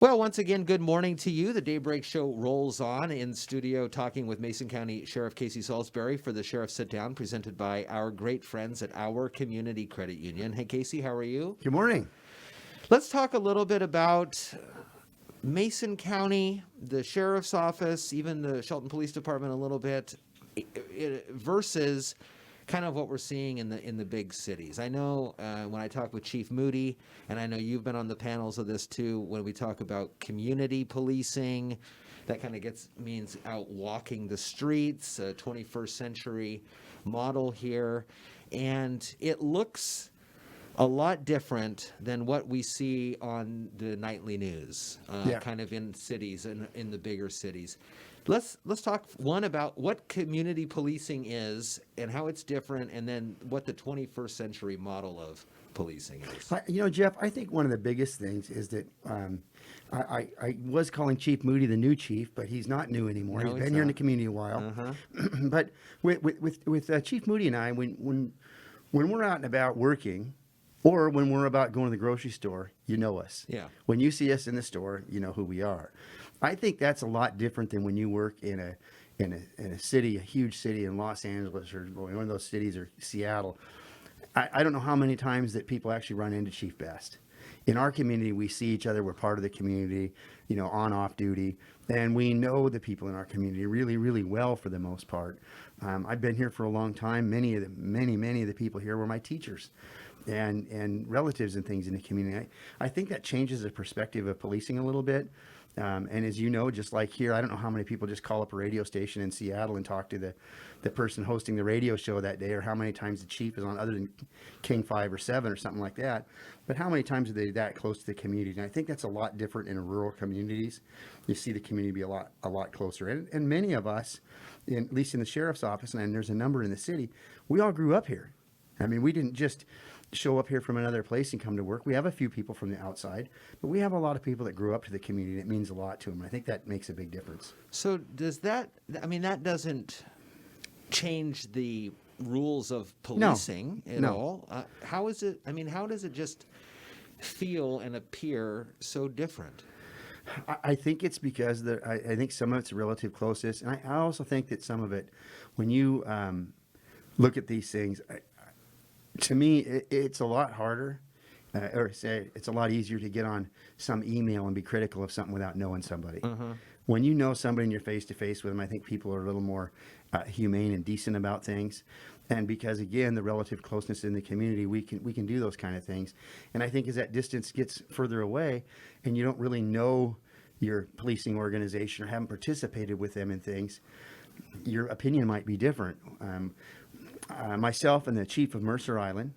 Well, once again, good morning to you. The Daybreak Show rolls on in studio talking with Mason County Sheriff Casey Salisbury for the Sheriff Sit Down presented by our great friends at Our Community Credit Union. Hey, Casey, how are you? Good morning. Let's talk a little bit about Mason County, the Sheriff's Office, even the Shelton Police Department a little bit, versus kind of what we're seeing in the big cities. I know when I talk with Chief Moody, and I know you've been on the panels of this too, when we talk about community policing, that kind of means out walking the streets, a 21st century model here, and it looks a lot different than what we see on the nightly news, kind of in cities and in the bigger cities. Let's talk about what community policing is and how it's different, and then what the 21st century model of policing is. Jeff, I think one of the biggest things is that I was calling Chief Moody the new chief, but he's not new anymore. No, He's been here in the community a while. Uh-huh. But with Chief Moody and I, when we're out and about working, or when we're about going to the grocery store, you know us. Yeah. When you see us in the store, you know who we are. I think that's a lot different than when you work in a city, a huge city in Los Angeles or one of those cities, or Seattle. I don't know how many times that people actually run into Chief Best. In our community, we see each other. We're part of the community, on off duty, and we know the people in our community really, really well for the most part. I've been here for a long time. Many of the people here were my teachers and relatives and things in the community. I think that changes the perspective of policing a little bit. And as you know, just like here, I don't know how many people just call up a radio station in Seattle and talk to the person hosting the radio show that day, or how many times the chief is on, other than King 5 or 7 or something like that. But how many times are they that close to the community? And I think that's a lot different in rural communities. You see the community be a lot closer. And many of us, at least in the sheriff's office, and there's a number in the city, we all grew up here. I mean, we didn't just show up here from another place and come to work. We have a few people from the outside, but we have a lot of people that grew up to the community, and it means a lot to them. I think that makes a big difference. So does that doesn't change the rules of policing at all? How is it, how does it just feel and appear so different? I think it's because I think some of it's relative closeness, and I also think that some of it, when you look at these things, to me, it's a lot harder, or say it's a lot easier to get on some email and be critical of something without knowing somebody. Uh-huh. When you know somebody and you're face to face with them, I think people are a little more humane and decent about things. And because, again, the relative closeness in the community, we can do those kind of things. And I think as that distance gets further away and you don't really know your policing organization or haven't participated with them in things, your opinion might be different. Myself and the chief of Mercer Island,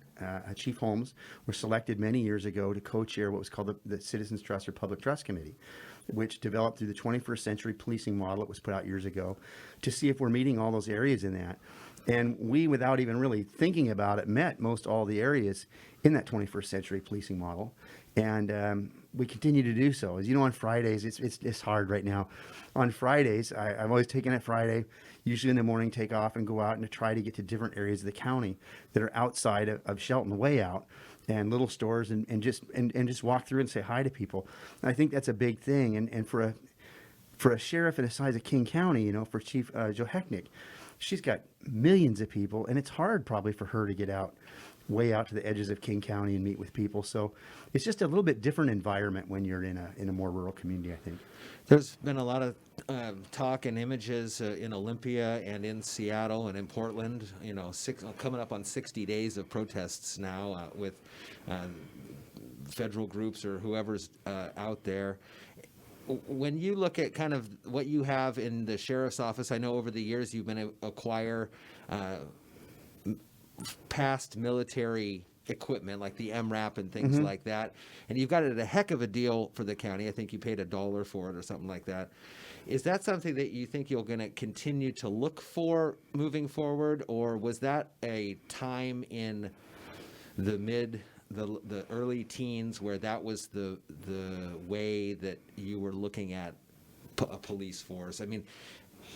Chief Holmes, were selected many years ago to co-chair what was called the Citizens Trust or Public Trust Committee, which developed through the 21st century policing model that was put out years ago, to see if we're meeting all those areas in that. And we, without even really thinking about it, met most all the areas in that 21st century policing model. And we continue to do so. As you know, on Fridays, it's hard right now. On Fridays, I've always taken it Friday, usually in the morning, take off and go out and to try to get to different areas of the county that are outside of Shelton, way out, and little stores, and just walk through and say hi to people. And I think that's a big thing. And for a sheriff in the size of King County, for Chief Joe Hecknick, she's got millions of people, and it's hard probably for her to get out, way out to the edges of King County and meet with people. So it's just a little bit different environment when you're in a more rural community, I think. There's been a lot of talk and images in Olympia and in Seattle and in Portland, coming up on 60 days of protests now with federal groups or whoever's out there. When you look at kind of what you have in the sheriff's office, I know over the years you've been able to acquire past military equipment like the MRAP and things like that, and you've got it at a heck of a deal for the county. I think you paid $1 for it or something like that. Is that something that you think you're going to continue to look for moving forward, or was that a time in the early teens where that was the way that you were looking at a police force?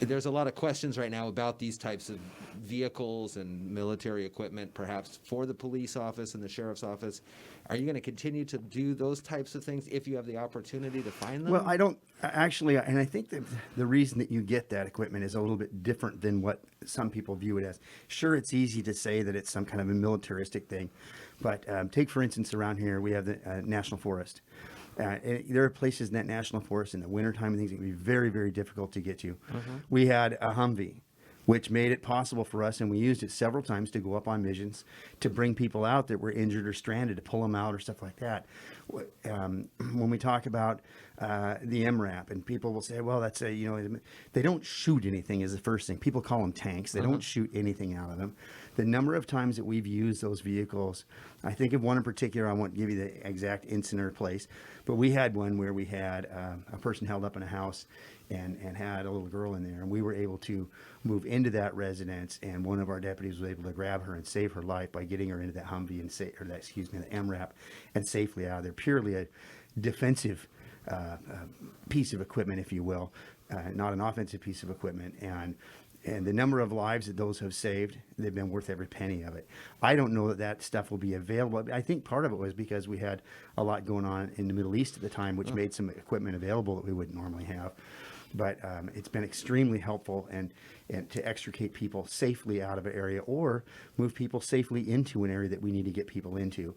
there's a lot of questions right now about these types of vehicles and military equipment, perhaps for the police office and the sheriff's office. Are you going to continue to do those types of things if you have the opportunity to find them? Well, I don't actually, and I think that the reason that you get that equipment is a little bit different than what some people view it as. Sure, it's easy to say that it's some kind of a militaristic thing, but take for instance around here we have the National Forest. There are places in that National Forest in the wintertime and things that can be very, very difficult to get to. We had a Humvee, which made it possible for us, and we used it several times to go up on missions to bring people out that were injured or stranded, to pull them out or stuff like that. When we talk about the MRAP, and people will say, well, that's they don't shoot anything is the first thing. People call them tanks. They don't shoot anything out of them. The number of times that we've used those vehicles, I think of one in particular, I won't give you the exact incident or place, but we had one where we had a person held up in a house and had a little girl in there, and we were able to move into that residence, and one of our deputies was able to grab her and save her life by getting her into that Humvee and the MRAP, and safely out of there. Purely a defensive piece of equipment, if you will, not an offensive piece of equipment, and the number of lives that those have saved, they've been worth every penny of it. I don't know that stuff will be available. I think part of it was because we had a lot going on in the Middle East at the time, which made some equipment available that we wouldn't normally have. But it's been extremely helpful and to extricate people safely out of an area or move people safely into an area that we need to get people into.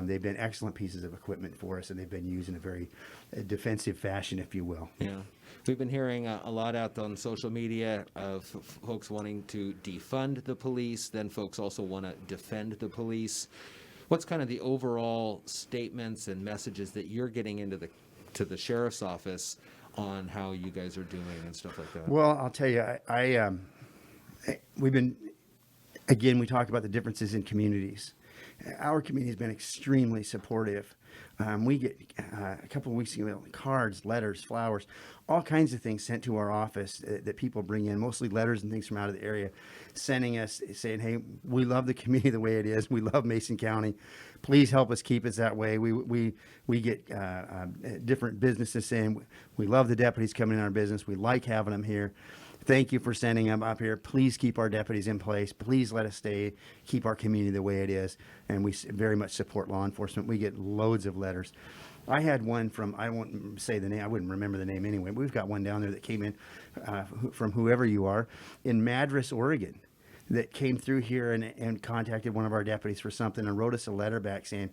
They've been excellent pieces of equipment for us, and they've been used in a very defensive fashion, if you will. Yeah. We've been hearing a lot out on social media of folks wanting to defund the police, then folks also want to defend the police. What's kind of the overall statements and messages that you're getting into to the sheriff's office on how you guys are doing and stuff like that? Well, I'll tell you, we talk about the differences in communities. Our community has been extremely supportive. We get a couple of weeks ago cards, letters, flowers, all kinds of things sent to our office that people bring in, mostly letters and things from out of the area, sending us saying, hey, we love the community the way it is. We love Mason County. Please help us keep it that way. We get different businesses saying, we love the deputies coming in our business. We like having them here. Thank you for sending them up here. Please keep our deputies in place. Please let us stay, keep our community the way it is. And we very much support law enforcement. We get loads of letters. I had one from, I won't say the name, I wouldn't remember the name anyway. We've got one down there that came in from whoever you are in Madras, Oregon, that came through here and contacted one of our deputies for something and wrote us a letter back saying,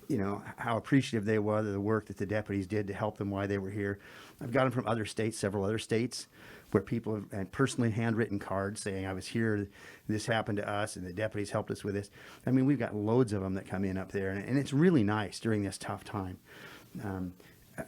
you know, how appreciative they were of the work that the deputies did to help them while they were here. I've got them from other states, several other states, where people have personally handwritten cards saying, I was here, this happened to us, and the deputies helped us with this. I mean, we've got loads of them that come in up there, and it's really nice during this tough time.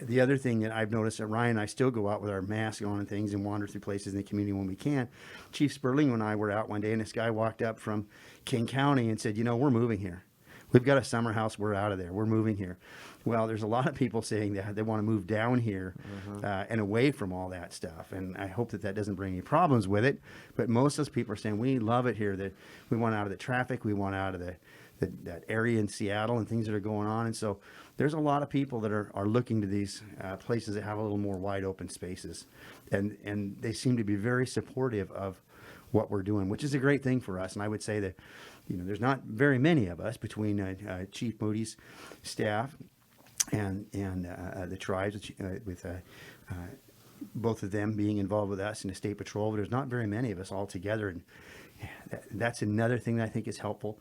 The other thing that I've noticed that Ryan and I still go out with our masks on and things and wander through places in the community when we can. Chief Sperling and I were out one day, and this guy walked up from King County and said, you know, we're moving here. We've got a summer house. We're out of there. We're moving here. Well, there's a lot of people saying that they want to move down here and away from all that stuff. And I hope that that doesn't bring any problems with it. But most of those people are saying, we love it here. That we want out of the traffic. We want out of that area in Seattle and things that are going on. And so there's a lot of people that are looking to these places that have a little more wide open spaces. And they seem to be very supportive of what we're doing, which is a great thing for us. And I would say that, you know, there's not very many of us between Chief Moody's staff and the tribes with both of them being involved with us in the state patrol. But there's not very many of us all together, and that's another thing that I think is helpful.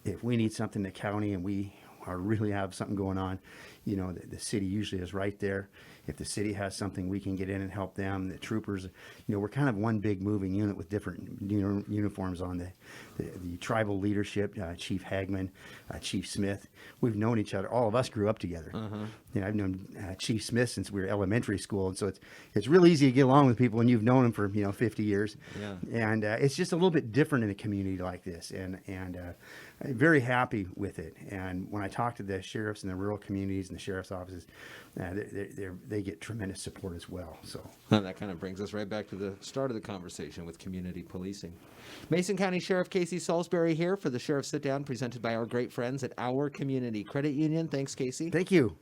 If we need something in the county and we really have something going on, you know, the city usually is right there. If the city has something, we can get in and help them. The troopers, you know, we're kind of one big moving unit with different uniforms on the tribal leadership, Chief Hagman, Chief Smith. We've known each other. All of us grew up together. You know, I've known Chief Smith since we were elementary school. And so it's real easy to get along with people when you've known them for, 50 years. Yeah. And it's just a little bit different in a community like this. And I'm very happy with it. And when I talk to the sheriffs in the rural communities and the sheriff's offices, they get tremendous support as well. So that kind of brings us right back to the start of the conversation with community policing. Mason County Sheriff Casey Salisbury here for the Sheriff Sit Down, presented by our great friends at Our Community Credit Union. Thanks, Casey. Thank you.